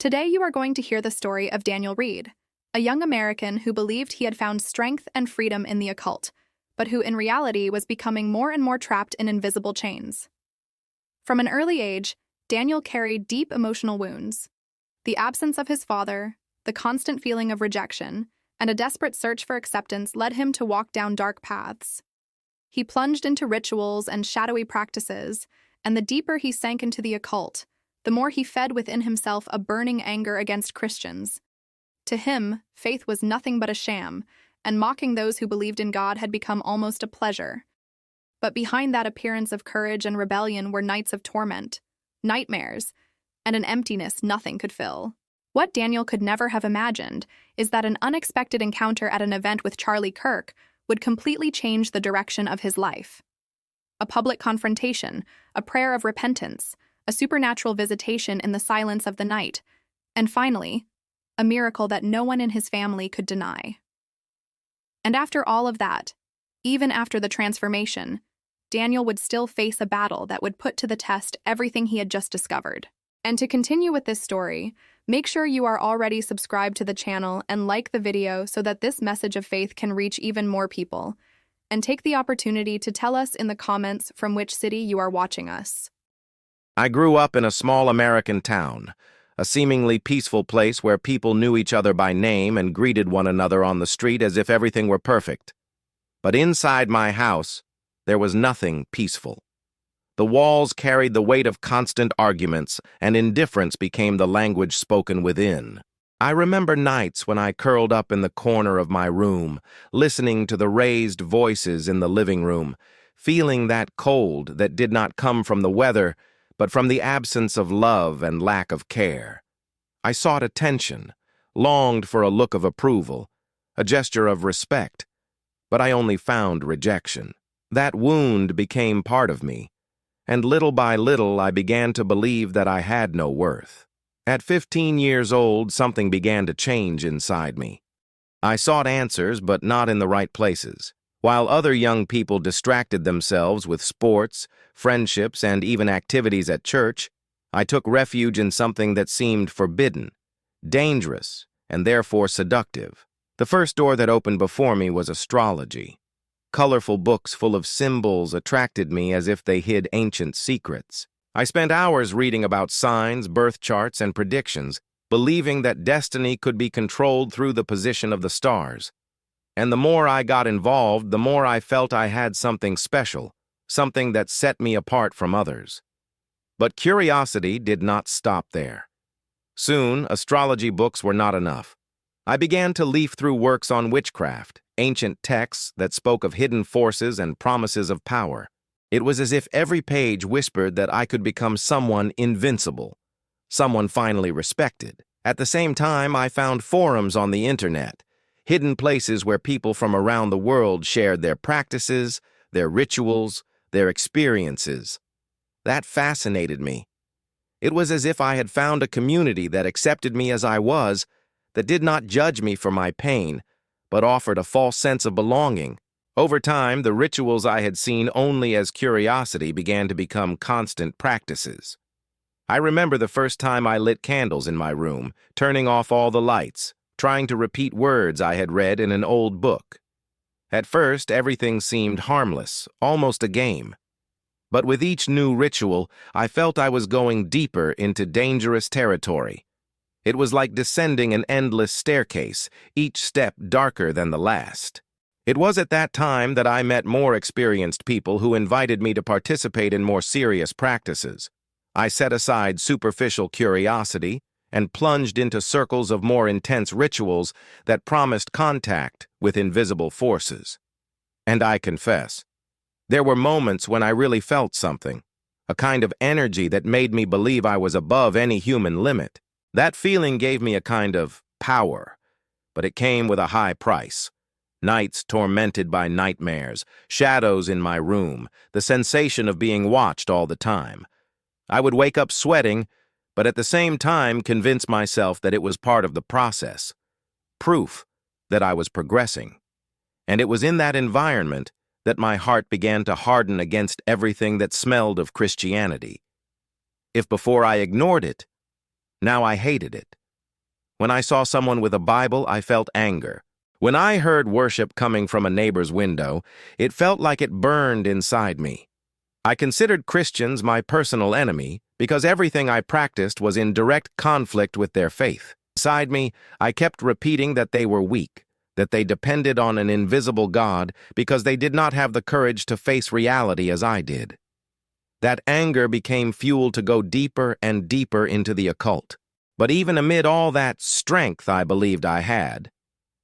Today you are going to hear the story of Daniel Reed, a young American who believed he had found strength and freedom in the occult, but who in reality was becoming more and more trapped in invisible chains. From an early age, Daniel carried deep emotional wounds. The absence of his father, the constant feeling of rejection, and a desperate search for acceptance led him to walk down dark paths. He plunged into rituals and shadowy practices, and the deeper he sank into the occult, the more he fed within himself a burning anger against Christians. To him, faith was nothing but a sham, and mocking those who believed in God had become almost a pleasure. But behind that appearance of courage and rebellion were nights of torment, nightmares, and an emptiness nothing could fill. What Daniel could never have imagined is that an unexpected encounter at an event with Charlie KIRK would completely change the direction of his life. A public confrontation, a prayer of repentance, a supernatural visitation in the silence of the night, and finally, a miracle that no one in his family could deny. And after all of that, even after the transformation, Daniel would still face a battle that would put to the test everything he had just discovered. And to continue with this story, make sure you are already subscribed to the channel and like the video so that this message of faith can reach even more people. And take the opportunity to tell us in the comments from which city you are watching us. I grew up in a small American town, a seemingly peaceful place where people knew each other by name and greeted one another on the street as if everything were perfect. But inside my house, there was nothing peaceful. The walls carried the weight of constant arguments, and indifference became the language spoken within. I remember nights when I curled up in the corner of my room, listening to the raised voices in the living room, feeling that cold that did not come from the weather, but from the absence of love and lack of care. I sought attention, longed for a look of approval, a gesture of respect, but I only found rejection. That wound became part of me, and little by little I began to believe that I had no worth. At 15 years old, something began to change inside me. I sought answers, but not in the right places. While other young people distracted themselves with sports, friendships, and even activities at church, I took refuge in something that seemed forbidden, dangerous, and therefore seductive. The first door that opened before me was astrology. Colorful books full of symbols attracted me as if they hid ancient secrets. I spent hours reading about signs, birth charts, and predictions, believing that destiny could be controlled through the position of the stars. And the more I got involved, the more I felt I had something special, something that set me apart from others. But curiosity did not stop there. Soon, astrology books were not enough. I began to leaf through works on witchcraft, ancient texts that spoke of hidden forces and promises of power. It was as if every page whispered that I could become someone invincible, someone finally respected. At the same time, I found forums on the internet, hidden places where people from around the world shared their practices, their rituals, their experiences. That fascinated me. It was as if I had found a community that accepted me as I was, that did not judge me for my pain, but offered a false sense of belonging. Over time, the rituals I had seen only as curiosity began to become constant practices. I remember the first time I lit candles in my room, turning off all the lights, trying to repeat words I had read in an old book. At first, everything seemed harmless, almost a game. But with each new ritual, I felt I was going deeper into dangerous territory. It was like descending an endless staircase, each step darker than the last. It was at that time that I met more experienced people who invited me to participate in more serious practices. I set aside superficial curiosity and plunged into circles of more intense rituals that promised contact with invisible forces. And I confess, there were moments when I really felt something, a kind of energy that made me believe I was above any human limit. That feeling gave me a kind of power, but it came with a high price. Nights tormented by nightmares, shadows in my room, the sensation of being watched all the time. I would wake up sweating, but at the same time convince myself that it was part of the process, proof that I was progressing. And it was in that environment that my heart began to harden against everything that smelled of Christianity. If before I ignored it, Now I hated it. When I saw someone with a Bible, I felt anger. When I heard worship coming from a neighbor's window, it felt like it burned inside me. I considered Christians my personal enemy because everything I practiced was in direct conflict with their faith. Inside me, I kept repeating that they were weak, that they depended on an invisible God because they did not have the courage to face reality as I did. That anger became fuel to go deeper and deeper into the occult. But even amid all that strength I believed I had,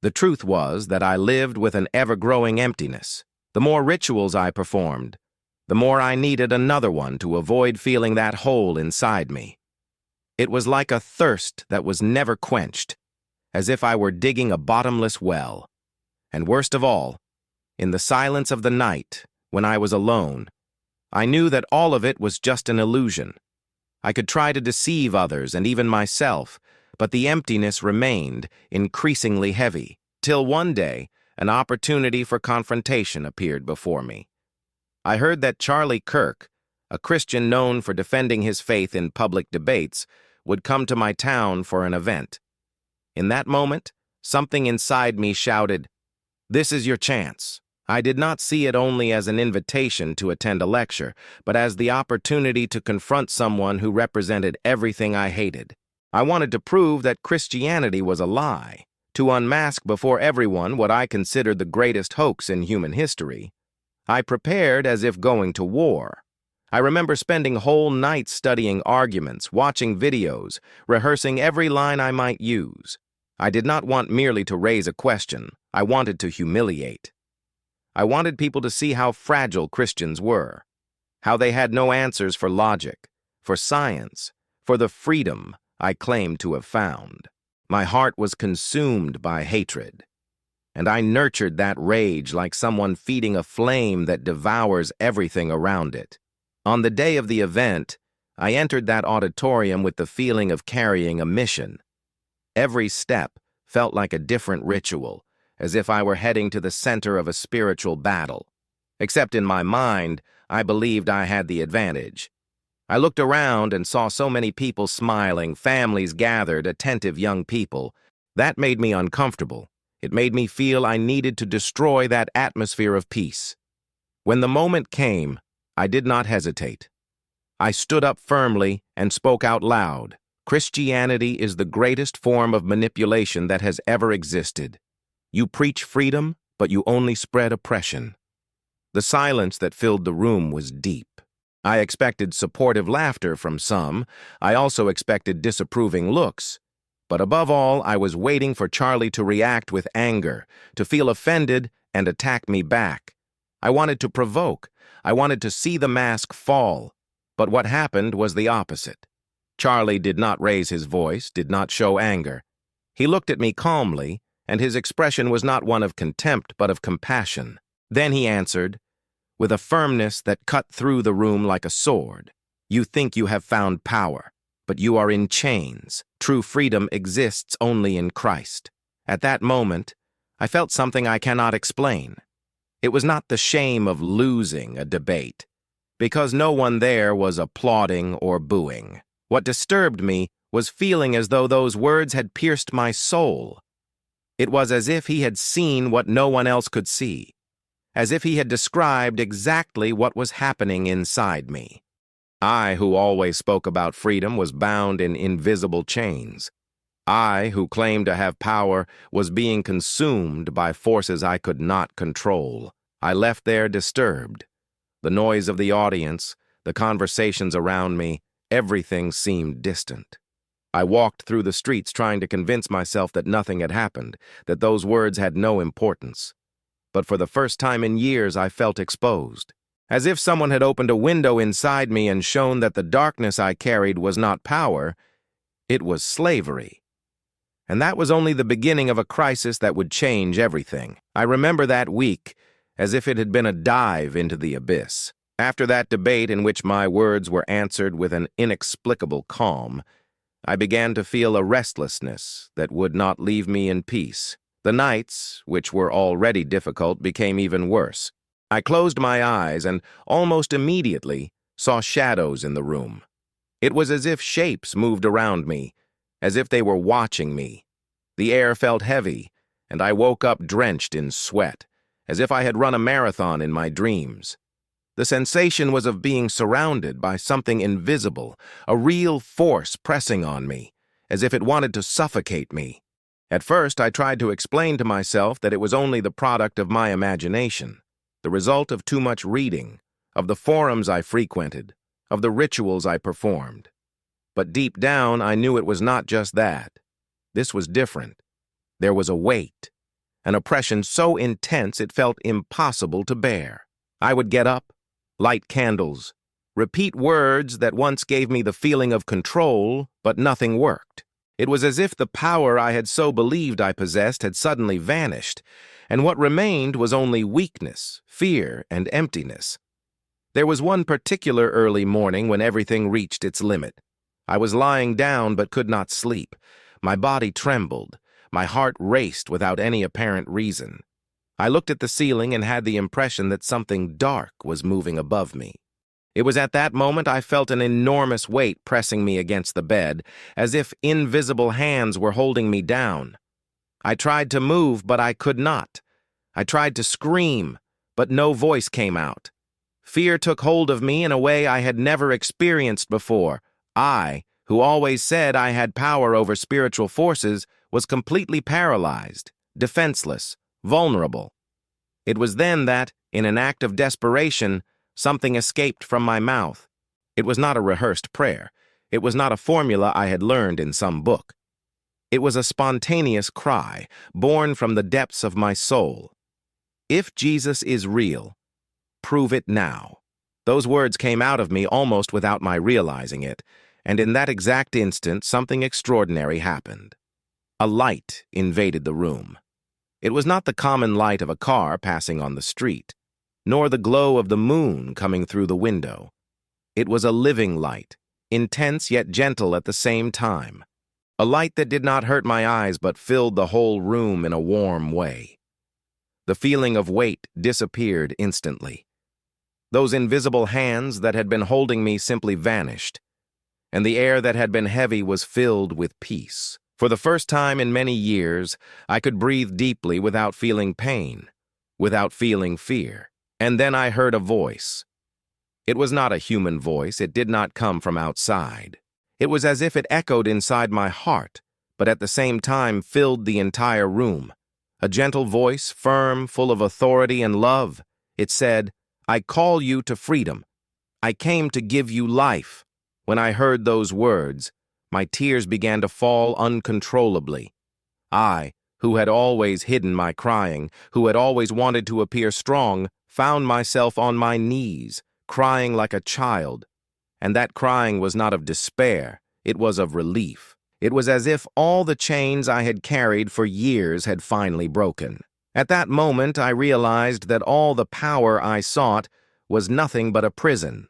the truth was that I lived with an ever-growing emptiness. The more rituals I performed, the more I needed another one to avoid feeling that hole inside me. It was like a thirst that was never quenched, as if I were digging a bottomless well. And worst of all, in the silence of the night, when I was alone, I knew that all of it was just an illusion. I could try to deceive others and even myself, but the emptiness remained increasingly heavy, till one day an opportunity for confrontation appeared before me. I heard that KIRK, a Christian known for defending his faith in public debates, would come to my town for an event. In that moment, something inside me shouted, "This is your chance." I did not see it only as an invitation to attend a lecture, but as the opportunity to confront someone who represented everything I hated. I wanted to prove that Christianity was a lie, to unmask before everyone what I considered the greatest hoax in human history. I prepared as if going to war. I remember spending whole nights studying arguments, watching videos, rehearsing every line I might use. I did not want merely to raise a question. I wanted to humiliate. I wanted people to see how fragile Christians were, how they had no answers for logic, for science, for the freedom I claimed to have found. My heart was consumed by hatred, and I nurtured that rage like someone feeding a flame that devours everything around it. On the day of the event, I entered that auditorium with the feeling of carrying a mission. Every step felt like a different ritual, as if I were heading to the center of a spiritual battle. Except in my mind, I believed I had the advantage. I looked around and saw so many people smiling, families gathered, attentive young people. That made me uncomfortable. It made me feel I needed to destroy that atmosphere of peace. When the moment came, I did not hesitate. I stood up firmly and spoke out loud. Christianity is the greatest form of manipulation that has ever existed. You preach freedom, but you only spread oppression. The silence that filled the room was deep. I expected supportive laughter from some. I also expected disapproving looks. But above all, I was waiting for Charlie to react with anger, to feel offended and attack me back. I wanted to provoke. I wanted to see the mask fall. But what happened was the opposite. Charlie did not raise his voice, did not show anger. He looked at me calmly, and his expression was not one of contempt but of compassion. Then he answered, with a firmness that cut through the room like a sword, "You think you have found power, but you are in chains. True freedom exists only in Christ." At that moment, I felt something I cannot explain. It was not the shame of losing a debate, because no one there was applauding or booing. What disturbed me was feeling as though those words had pierced my soul. It was as if he had seen what no one else could see, as if he had described exactly what was happening inside me. I, who always spoke about freedom, was bound in invisible chains. I, who claimed to have power, was being consumed by forces I could not control. I left there disturbed. The noise of the audience, the conversations around me, everything seemed distant. I walked through the streets trying to convince myself that nothing had happened, that those words had no importance. But for the first time in years, I felt exposed, as if someone had opened a window inside me and shown that the darkness I carried was not power, it was slavery. And that was only the beginning of a crisis that would change everything. I remember that week as if it had been a dive into the abyss. After that debate in which my words were answered with an inexplicable calm, I began to feel a restlessness that would not leave me in peace. The nights, which were already difficult, became even worse. I closed my eyes and, almost immediately, saw shadows in the room. It was as if shapes moved around me, as if they were watching me. The air felt heavy, and I woke up drenched in sweat, as if I had run a marathon in my dreams. The sensation was of being surrounded by something invisible, a real force pressing on me, as if it wanted to suffocate me. At first, I tried to explain to myself that it was only the product of my imagination, the result of too much reading, of the forums I frequented, of the rituals I performed. But deep down, I knew it was not just that. This was different. There was a weight, an oppression so intense it felt impossible to bear. I would get up, light candles, repeat words that once gave me the feeling of control, but nothing worked. It was as if the power I had so believed I possessed had suddenly vanished, and what remained was only weakness, fear, and emptiness. There was one particular early morning when everything reached its limit. I was lying down but could not sleep. My body trembled. My heart raced without any apparent reason. I looked at the ceiling and had the impression that something dark was moving above me. It was at that moment I felt an enormous weight pressing me against the bed, as if invisible hands were holding me down. I tried to move, but I could not. I tried to scream, but no voice came out. Fear took hold of me in a way I had never experienced before. I, who always said I had power over spiritual forces, was completely paralyzed, defenseless, vulnerable. It was then that, in an act of desperation, something escaped from my mouth. It was not a rehearsed prayer. It was not a formula I had learned in some book. It was a spontaneous cry, born from the depths of my soul. If Jesus is real, prove it now. Those words came out of me almost without my realizing it, and in that exact instant something extraordinary happened. A light invaded the room. It was not the common light of a car passing on the street, nor the glow of the moon coming through the window. It was a living light, intense yet gentle at the same time. A light that did not hurt my eyes but filled the whole room in a warm way. The feeling of weight disappeared instantly. Those invisible hands that had been holding me simply vanished, and the air that had been heavy was filled with peace. For the first time in many years, I could breathe deeply without feeling pain, without feeling fear. And then I heard a voice. It was not a human voice. It did not come from outside. It was as if it echoed inside my heart, but at the same time filled the entire room. A gentle voice, firm, full of authority and love. It said, "I call you to freedom. I came to give you life." When I heard those words, my tears began to fall uncontrollably. I, who had always hidden my crying, who had always wanted to appear strong, found myself on my knees, crying like a child. And that crying was not of despair, it was of relief. It was as if all the chains I had carried for years had finally broken. At that moment, I realized that all the power I sought was nothing but a prison.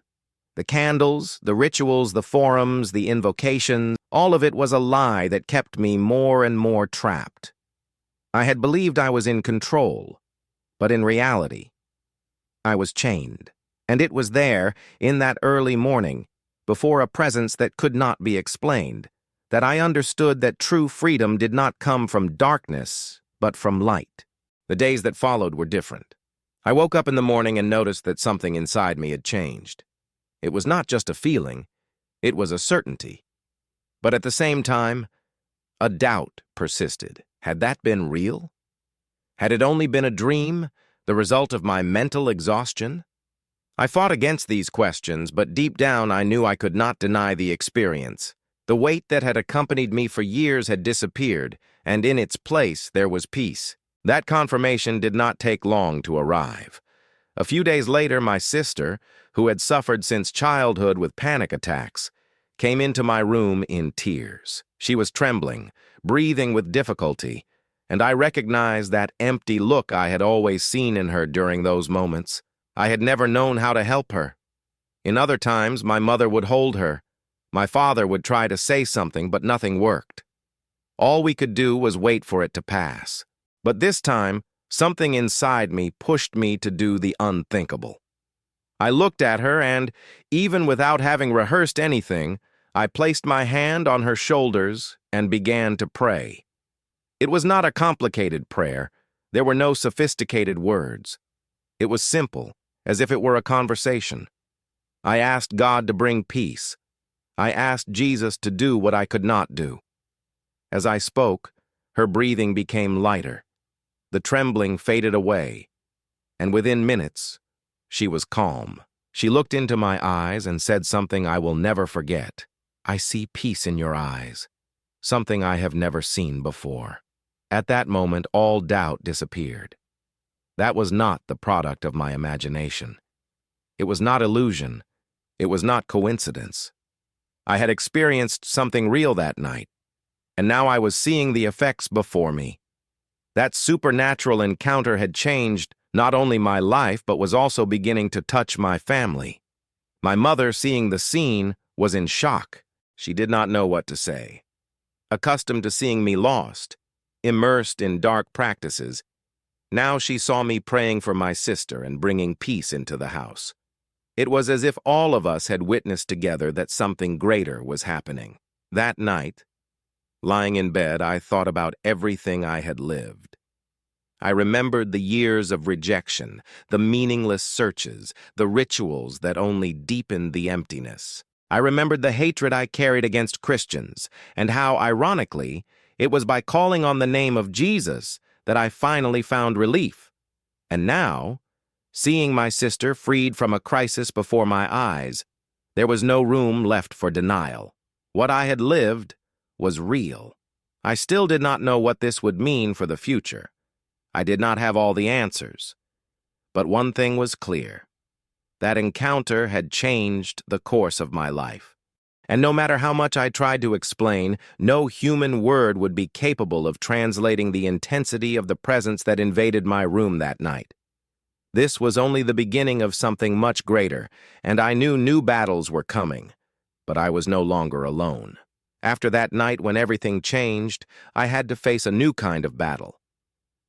The candles, the rituals, the forums, the invocations, all of it was a lie that kept me more and more trapped. I had believed I was in control, but in reality, I was chained. And it was there, in that early morning, before a presence that could not be explained, that I understood that true freedom did not come from darkness, but from light. The days that followed were different. I woke up in the morning and noticed that something inside me had changed. It was not just a feeling, it was a certainty. But at the same time, a doubt persisted. Had that been real? Had it only been a dream, the result of my mental exhaustion? I fought against these questions, but deep down I knew I could not deny the experience. The weight that had accompanied me for years had disappeared, and in its place there was peace. That confirmation did not take long to arrive. A few days later, my sister, who had suffered since childhood with panic attacks, came into my room in tears. She was trembling, breathing with difficulty, and I recognized that empty look I had always seen in her during those moments. I had never known how to help her. In other times, my mother would hold her. My father would try to say something, but nothing worked. All we could do was wait for it to pass. But this time, something inside me pushed me to do the unthinkable. I looked at her and, even without having rehearsed anything, I placed my hand on her shoulders and began to pray. It was not a complicated prayer. There were no sophisticated words. It was simple, as if it were a conversation. I asked God to bring peace. I asked Jesus to do what I could not do. As I spoke, her breathing became lighter. The trembling faded away, and within minutes, she was calm. She looked into my eyes and said something I will never forget. "I see peace in your eyes," something I have never seen before. At that moment, all doubt disappeared. That was not the product of my imagination. It was not illusion. It was not coincidence. I had experienced something real that night, and now I was seeing the effects before me. That supernatural encounter had changed not only my life, but was also beginning to touch my family. My mother, seeing the scene, was in shock. She did not know what to say. Accustomed to seeing me lost, immersed in dark practices, now she saw me praying for my sister and bringing peace into the house. It was as if all of us had witnessed together that something greater was happening. That night, lying in bed, I thought about everything I had lived. I remembered the years of rejection, the meaningless searches, the rituals that only deepened the emptiness. I remembered the hatred I carried against Christians, and how, ironically, it was by calling on the name of Jesus that I finally found relief. And now, seeing my sister freed from a crisis before my eyes, there was no room left for denial. What I had lived was real. I still did not know what this would mean for the future. I did not have all the answers. But one thing was clear. That encounter had changed the course of my life. And no matter how much I tried to explain, no human word would be capable of translating the intensity of the presence that invaded my room that night. This was only the beginning of something much greater, and I knew new battles were coming. But I was no longer alone. After that night when everything changed, I had to face a new kind of battle.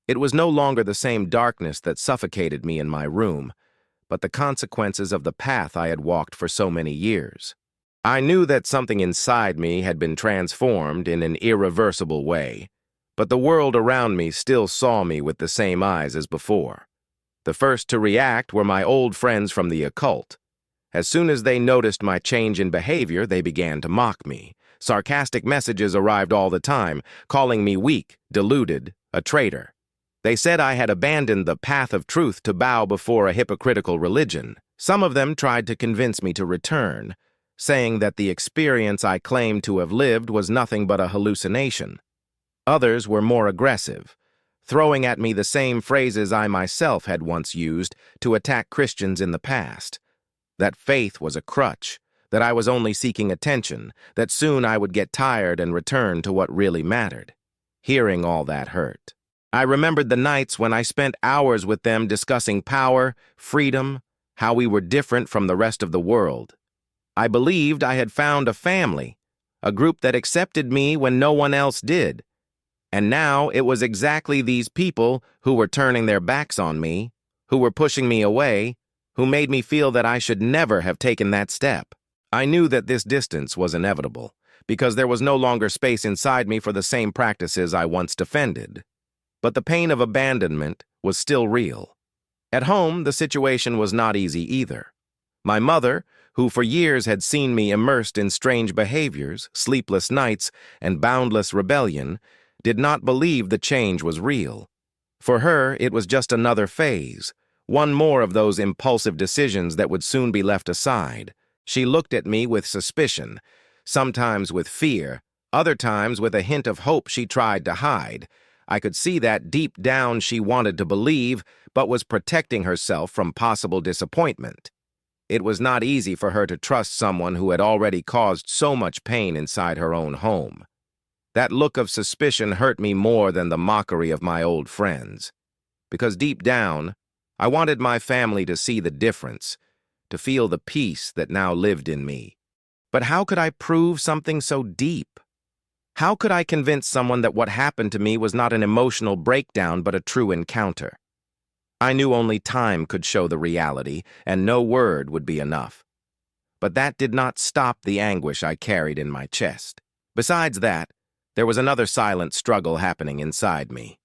It was no longer the same darkness that suffocated me in my room, but the consequences of the path I had walked for so many years. I knew that something inside me had been transformed in an irreversible way, but the world around me still saw me with the same eyes as before. The first to react were my old friends from the occult. As soon as they noticed my change in behavior, they began to mock me. Sarcastic messages arrived all the time, calling me weak, deluded, a traitor. They said I had abandoned the path of truth to bow before a hypocritical religion. Some of them tried to convince me to return, saying that the experience I claimed to have lived was nothing but a hallucination. Others were more aggressive, throwing at me the same phrases I myself had once used to attack Christians in the past. That faith was a crutch, that I was only seeking attention, that soon I would get tired and return to what really mattered. Hearing all that hurt. I remembered the nights when I spent hours with them discussing power, freedom, how we were different from the rest of the world. I believed I had found a family, a group that accepted me when no one else did. And now it was exactly these people who were turning their backs on me, who were pushing me away, who made me feel that I should never have taken that step. I knew that this distance was inevitable, because there was no longer space inside me for the same practices I once defended. But the pain of abandonment was still real. At home, the situation was not easy either. My mother, who for years had seen me immersed in strange behaviors, sleepless nights, and boundless rebellion, did not believe the change was real. For her, it was just another phase, one more of those impulsive decisions that would soon be left aside. She looked at me with suspicion, sometimes with fear, other times with a hint of hope she tried to hide. I could see that deep down she wanted to believe, but was protecting herself from possible disappointment. It was not easy for her to trust someone who had already caused so much pain inside her own home. That look of suspicion hurt me more than the mockery of my old friends. Because deep down, I wanted my family to see the difference, to feel the peace that now lived in me. But how could I prove something so deep? How could I convince someone that what happened to me was not an emotional breakdown but a true encounter? I knew only time could show the reality, and no word would be enough. But that did not stop the anguish I carried in my chest. Besides that, There was another silent struggle happening inside me.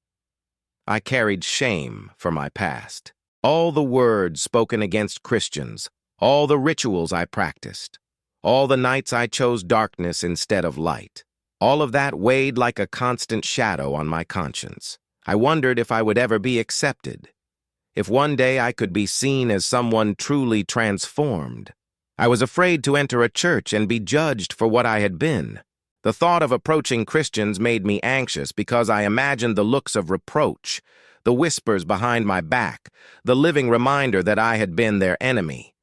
I carried shame for my past. All the words spoken against Christians, all the rituals I practiced, all the nights I chose darkness instead of light, all of that weighed like a constant shadow on my conscience. I wondered if I would ever be accepted, if one day I could be seen as someone truly transformed. I was afraid to enter a church and be judged for what I had been. The thought of approaching Christians made me anxious because I imagined the looks of reproach, the whispers behind my back, the living reminder that I had been their enemy.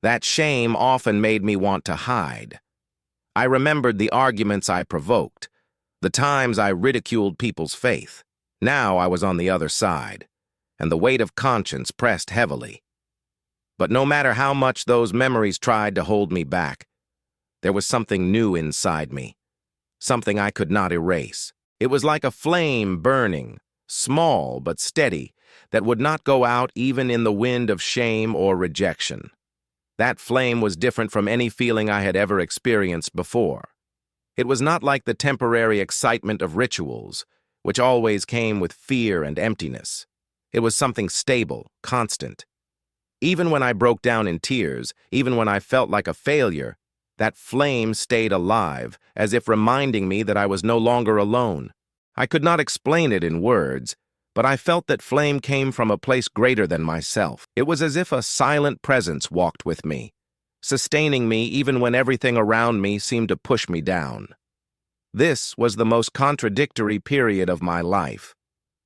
That shame often made me want to hide. I remembered the arguments I provoked, the times I ridiculed people's faith. Now I was on the other side, and the weight of conscience pressed heavily. But no matter how much those memories tried to hold me back, there was something new inside me, something I could not erase. It was like a flame burning, small but steady, that would not go out even in the wind of shame or rejection. That flame was different from any feeling I had ever experienced before. It was not like the temporary excitement of rituals, which always came with fear and emptiness. It was something stable, constant. Even when I broke down in tears, even when I felt like a failure, that flame stayed alive, as if reminding me that I was no longer alone. I could not explain it in words, but I felt that flame came from a place greater than myself. It was as if a silent presence walked with me, sustaining me even when everything around me seemed to push me down. This was the most contradictory period of my life.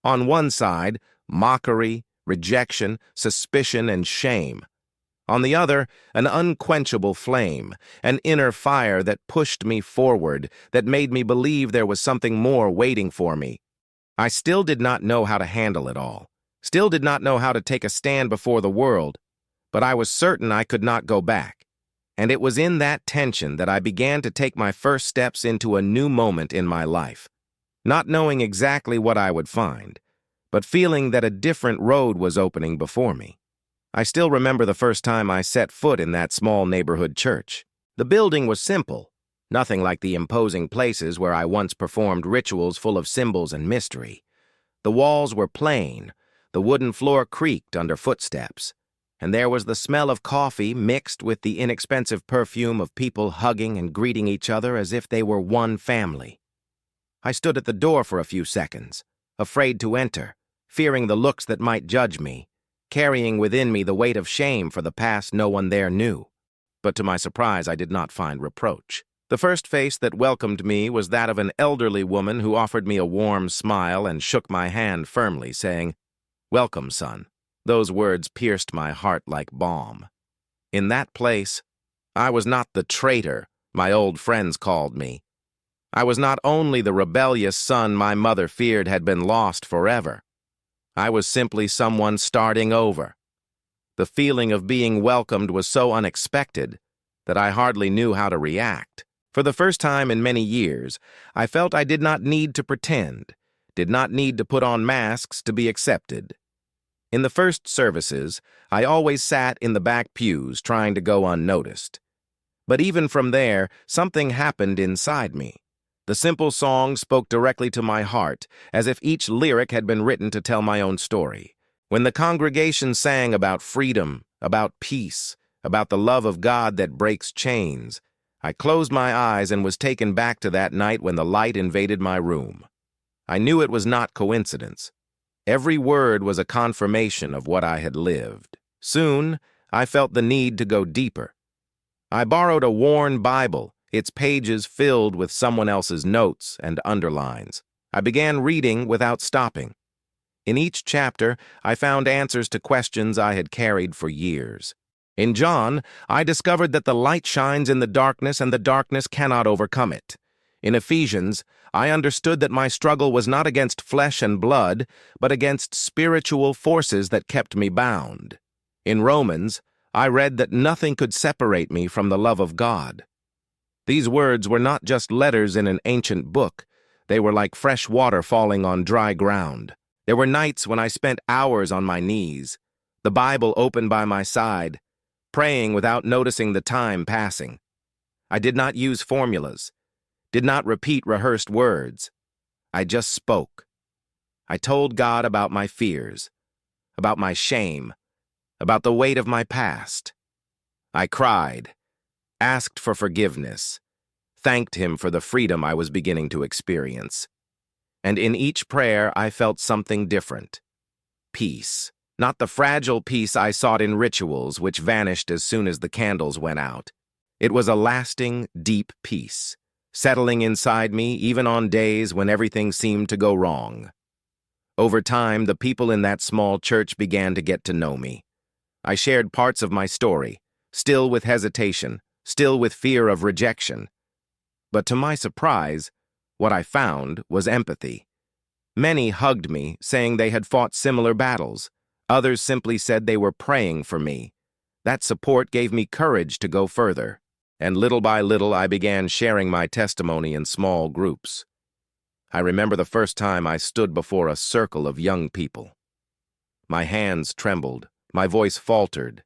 On one side, mockery, rejection, suspicion, and shame. On the other, an unquenchable flame, an inner fire that pushed me forward, that made me believe there was something more waiting for me. I still did not know how to handle it all, still did not know how to take a stand before the world, but I was certain I could not go back. And it was in that tension that I began to take my first steps into a new moment in my life, not knowing exactly what I would find, but feeling that a different road was opening before me. I still remember the first time I set foot in that small neighborhood church. The building was simple, nothing like the imposing places where I once performed rituals full of symbols and mystery. The walls were plain, the wooden floor creaked under footsteps, and there was the smell of coffee mixed with the inexpensive perfume of people hugging and greeting each other as if they were one family. I stood at the door for a few seconds, afraid to enter, fearing the looks that might judge me, carrying within me the weight of shame for the past no one there knew. But to my surprise, I did not find reproach. The first face that welcomed me was that of an elderly woman who offered me a warm smile and shook my hand firmly, saying, "Welcome, son." Those words pierced my heart like balm. In that place, I was not the traitor my old friends called me. I was not only the rebellious son my mother feared had been lost forever. I was simply someone starting over. The feeling of being welcomed was so unexpected that I hardly knew how to react. For the first time in many years, I felt I did not need to pretend, did not need to put on masks to be accepted. In the first services, I always sat in the back pews trying to go unnoticed. But even from there, something happened inside me. The simple song spoke directly to my heart, as if each lyric had been written to tell my own story. When the congregation sang about freedom, about peace, about the love of God that breaks chains, I closed my eyes and was taken back to that night when the light invaded my room. I knew it was not coincidence. Every word was a confirmation of what I had lived. Soon, I felt the need to go deeper. I borrowed a worn Bible, its pages filled with someone else's notes and underlines. I began reading without stopping. In each chapter, I found answers to questions I had carried for years. In John, I discovered that the light shines in the darkness and the darkness cannot overcome it. In Ephesians, I understood that my struggle was not against flesh and blood, but against spiritual forces that kept me bound. In Romans, I read that nothing could separate me from the love of God. These words were not just letters in an ancient book. They were like fresh water falling on dry ground. There were nights when I spent hours on my knees, the Bible open by my side, praying without noticing the time passing. I did not use formulas, did not repeat rehearsed words. I just spoke. I told God about my fears, about my shame, about the weight of my past. I cried, asked for forgiveness, thanked Him for the freedom I was beginning to experience. And in each prayer, I felt something different. Peace. Not the fragile peace I sought in rituals, which vanished as soon as the candles went out. It was a lasting, deep peace, settling inside me even on days when everything seemed to go wrong. Over time, the people in that small church began to get to know me. I shared parts of my story, still with hesitation, still with fear of rejection. But to my surprise, what I found was empathy. Many hugged me, saying they had fought similar battles. Others simply said they were praying for me. That support gave me courage to go further, and little by little I began sharing my testimony in small groups. I remember the first time I stood before a circle of young people. My hands trembled, my voice faltered,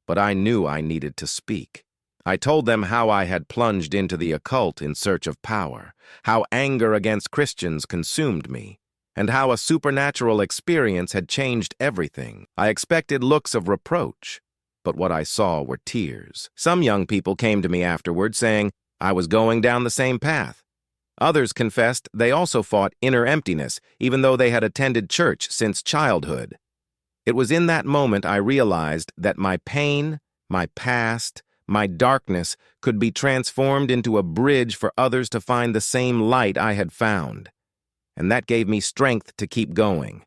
but I knew I needed to speak. I told them how I had plunged into the occult in search of power, how anger against Christians consumed me, and how a supernatural experience had changed everything. I expected looks of reproach, but what I saw were tears. Some young people came to me afterward saying I was going down the same path. Others confessed they also fought inner emptiness, even though they had attended church since childhood. It was in that moment I realized that my pain, my past, my darkness could be transformed into a bridge for others to find the same light I had found. And that gave me strength to keep going.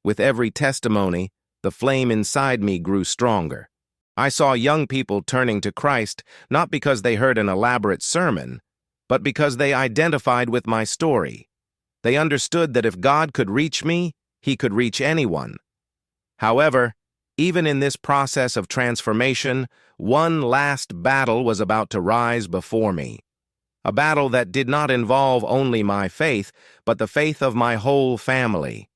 With every testimony, the flame inside me grew stronger. I saw young people turning to Christ not because they heard an elaborate sermon, but because they identified with my story. They understood that if God could reach me, He could reach anyone. However, even in this process of transformation, one last battle was about to rise before me. A battle that did not involve only my faith, but the faith of my whole family.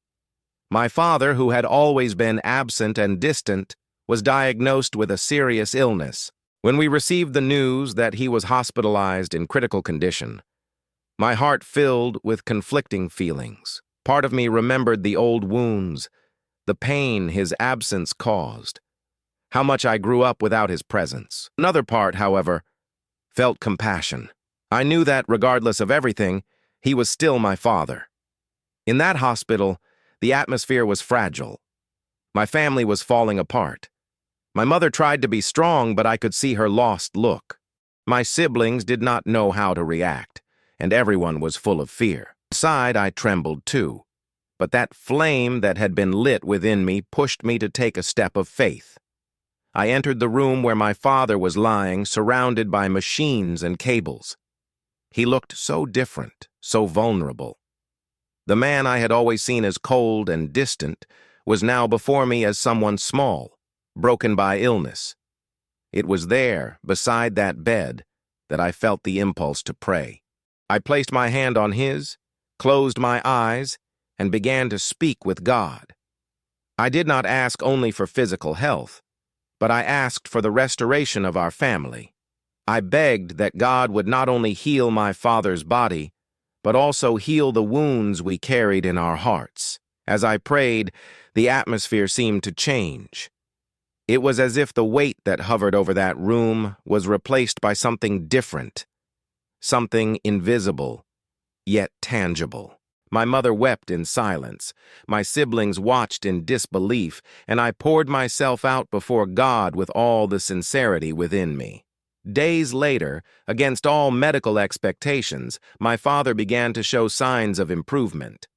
My father, who had always been absent and distant, was diagnosed with a serious illness. When we received the news that he was hospitalized in critical condition, my heart filled with conflicting feelings. Part of me remembered the old wounds, the pain his absence caused, how much I grew up without his presence. Another part, however, felt compassion. I knew that, regardless of everything, he was still my father. In that hospital, the atmosphere was fragile. My family was falling apart. My mother tried to be strong, but I could see her lost look. My siblings did not know how to react, and everyone was full of fear. Inside, I trembled too. But that flame that had been lit within me pushed me to take a step of faith. I entered the room where my father was lying, surrounded by machines and cables. He looked so different, so vulnerable. The man I had always seen as cold and distant was now before me as someone small, broken by illness. It was there, beside that bed, that I felt the impulse to pray. I placed my hand on his, closed my eyes, and began to speak with God. I did not ask only for physical health, but I asked for the restoration of our family. I begged that God would not only heal my father's body, but also heal the wounds we carried in our hearts. As I prayed, the atmosphere seemed to change. It was as if the weight that hovered over that room was replaced by something different, something invisible, yet tangible. My mother wept in silence. My siblings watched in disbelief, and I poured myself out before God with all the sincerity within me. Days later, against all medical expectations, my father began to show signs of improvement.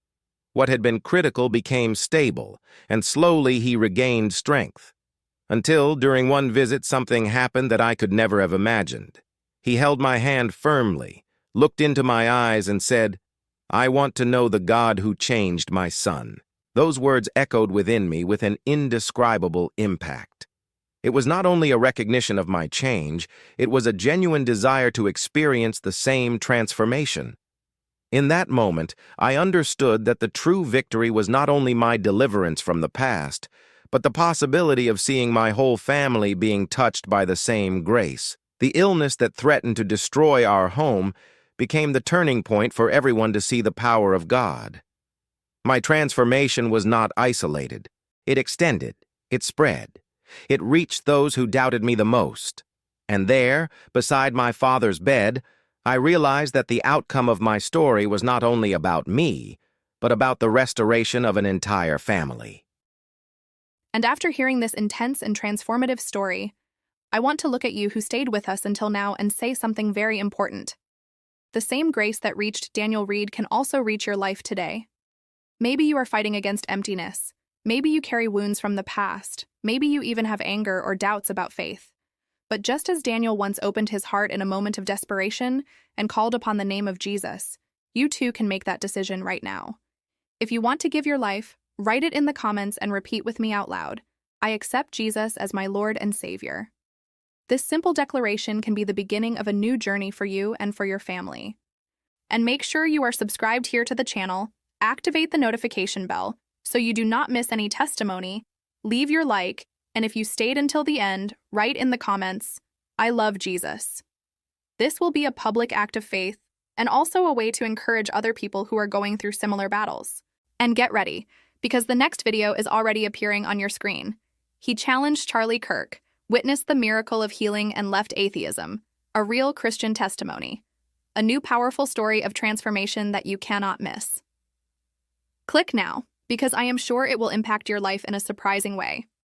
What had been critical became stable, and slowly he regained strength. Until, during one visit, something happened that I could never have imagined. He held my hand firmly, looked into my eyes, and said, "I want to know the God who changed my son." Those words echoed within me with an indescribable impact. It was not only a recognition of my change, it was a genuine desire to experience the same transformation. In that moment, I understood that the true victory was not only my deliverance from the past, but the possibility of seeing my whole family being touched by the same grace. The illness that threatened to destroy our home became the turning point for everyone to see the power of God. My transformation was not isolated. It extended. It spread. It reached those who doubted me the most. And there, beside my father's bed, I realized that the outcome of my story was not only about me, but about the restoration of an entire family. And after hearing this intense and transformative story, I want to look at you who stayed with us until now and say something very important. The same grace that reached Daniel Reed can also reach your life today. Maybe you are fighting against emptiness. Maybe you carry wounds from the past. Maybe you even have anger or doubts about faith. But just as Daniel once opened his heart in a moment of desperation and called upon the name of Jesus, you too can make that decision right now. If you want to give your life, write it in the comments and repeat with me out loud. I accept Jesus as my Lord and Savior. This simple declaration can be the beginning of a new journey for you and for your family. And make sure you are subscribed here to the channel, activate the notification bell so you do not miss any testimony, leave your like, and if you stayed until the end, write in the comments, I love Jesus. This will be a public act of faith and also a way to encourage other people who are going through similar battles. And get ready, because the next video is already appearing on your screen. He challenged Charlie Kirk, witnessed the miracle of healing and left atheism, a real Christian testimony. A new powerful story of transformation that you cannot miss. Click now, because I am sure it will impact your life in a surprising way.